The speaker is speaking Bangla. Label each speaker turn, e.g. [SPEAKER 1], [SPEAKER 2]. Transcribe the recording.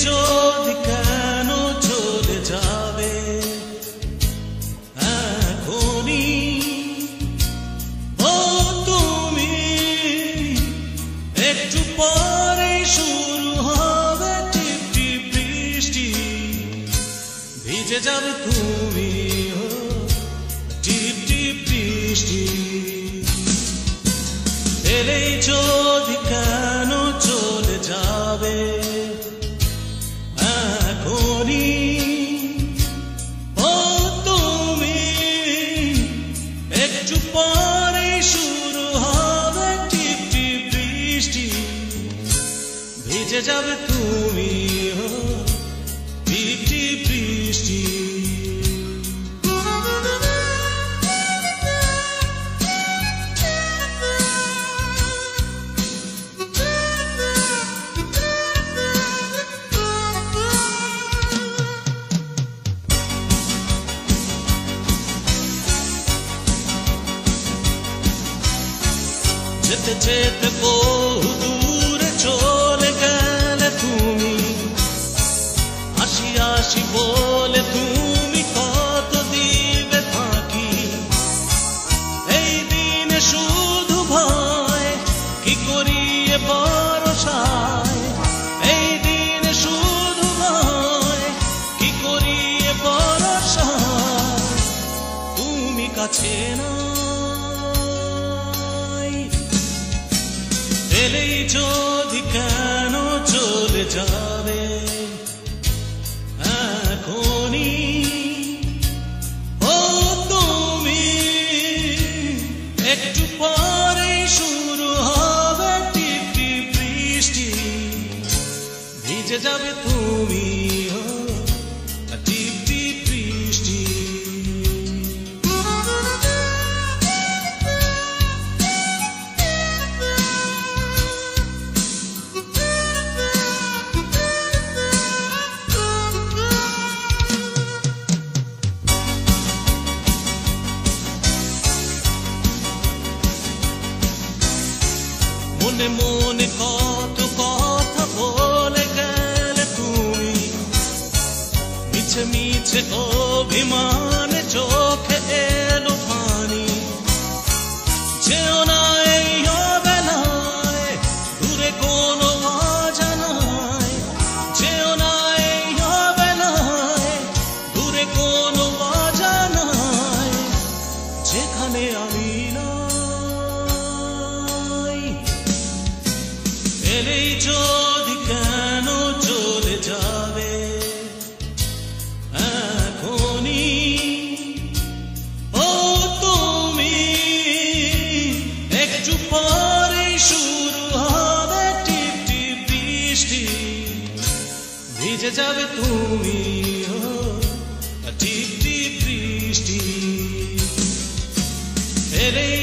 [SPEAKER 1] যদি কেন চলে যাবে এখনই ও তুমি, একটু পরে শুরু হবে টিপ টিপ বৃষ্টি, ভিজে যাবে তুমি ও টিপ টিপ বৃষ্টি। এলেই যদি কেন চলে যাবে এখনই ও তুমি, একটু পরে শুরু হবে টিপ টিপ বৃষ্টি, ভিজে যাবে তুমি ও টিপ টিপ বৃষ্টি। যেতে যেতে বহু দূরে চলে গেলে তুমি, আসি আসি বলে তুমি কত দিবে ফাঁকি। এই দিনে শুধু ভয় কি করিয়ে ভরসায়, এই দিনে শুধু ভয় কি করিয়ে ভরসায়, তুমি কাছে না। এলেই যদি কেন চলে যাবে এখনই ও তুমি, একটু পরে শুরু হবে টিপ টিপ বৃষ্টি, ভিজে যাবে তুমি ও টিপ টিপ বৃষ্টি। মনে মনে কত কথা বলে গেলে তুমি, মিছে মিছে অভিমানে চোখে এলো পানি। যেও না এই অবেলায় দূরে কোনো অজানায়, যেও না এই অবেলায় দূরে কোনো অজানায়, যেখানে আমি না। এলেই যদি কেন চলে যাবে এখনই ও তুমি, একটু পরে শুরু হবে টিপ টিপ বৃষ্টি, ভিজে যাবে তুমি ও টিপ টিপ বৃষ্টি। এলেই